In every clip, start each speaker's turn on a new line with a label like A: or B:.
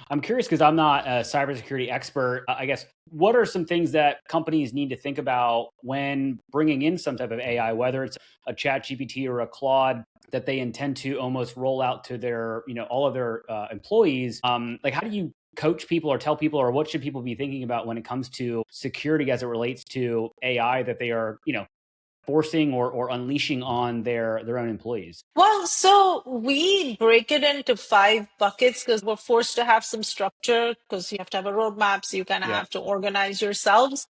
A: I'm curious because I'm not a cybersecurity expert. I guess what are some things that companies need to think about when bringing in some type of AI, whether it's a chat GPT or a Claude that they intend to almost roll out to their, all of their employees? Like, how do you coach people or tell people, or what should people be thinking about when it comes to security as it relates to AI that they are, forcing or unleashing on their own employees?
B: Well, so we break it into 5 buckets because we're forced to have some structure because you have to have a roadmap, so you kind of
A: Yeah.
B: have to organize yourselves.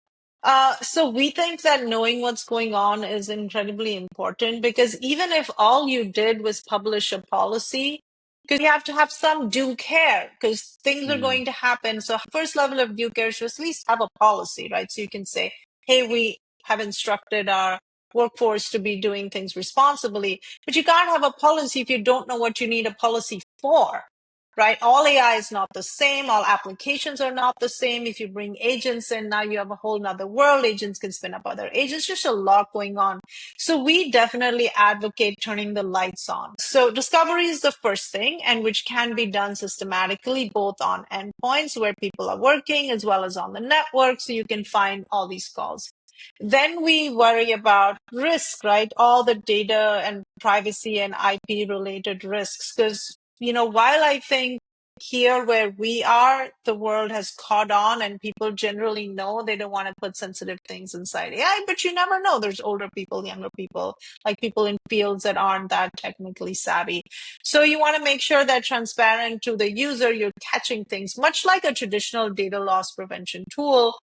B: So we think that knowing what's going on is incredibly important because even if all you did was publish a policy, because you have to have some due care because things are
A: Mm.
B: going to happen. So first level of due care should at least have a policy, right? So you can say, hey, we have instructed our workforce to be doing things responsibly, but you can't have a policy if you don't know what you need a policy for, right? All AI is not the same. All applications are not the same. If you bring agents in, now you have a whole nother world. Agents can spin up other agents. Just a lot going on. So we definitely advocate turning the lights on. So discovery is the first thing, and which can be done systematically, both on endpoints where people are working as well as on the network. So you can find all these calls. Then we worry about risk, right? All the data and privacy and IP related risks. Because, while I think here where we are, the world has caught on and people generally know they don't want to put sensitive things inside AI, but you never know. There's older people, younger people, like people in fields that aren't that technically savvy. So you want to make sure that transparent to the user, you're catching things, much like a traditional data loss prevention tool.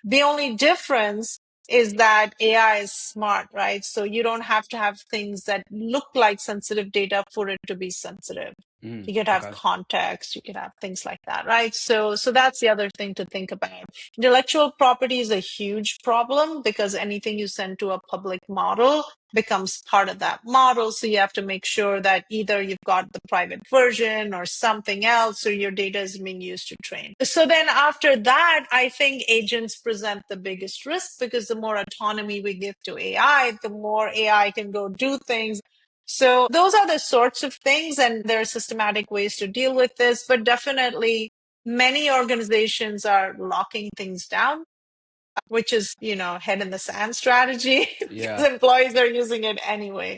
B: The only difference is that AI is smart, right? So you don't have to have things that look like sensitive data for it to be sensitive. You could have
A: Okay.
B: context, you could have things like that, right? So that's the other thing to think about. Intellectual property is a huge problem because anything you send to a public model becomes part of that model. So you have to make sure that either you've got the private version or something else, or your data is being used to train. So then after that, I think agents present the biggest risk because the more autonomy we give to AI, the more AI can go do things. So those are the sorts of things, and there are systematic ways to deal with this, but definitely many organizations are locking things down, which is, head in the sand strategy because
A: Yeah.
B: employees are using it anyway.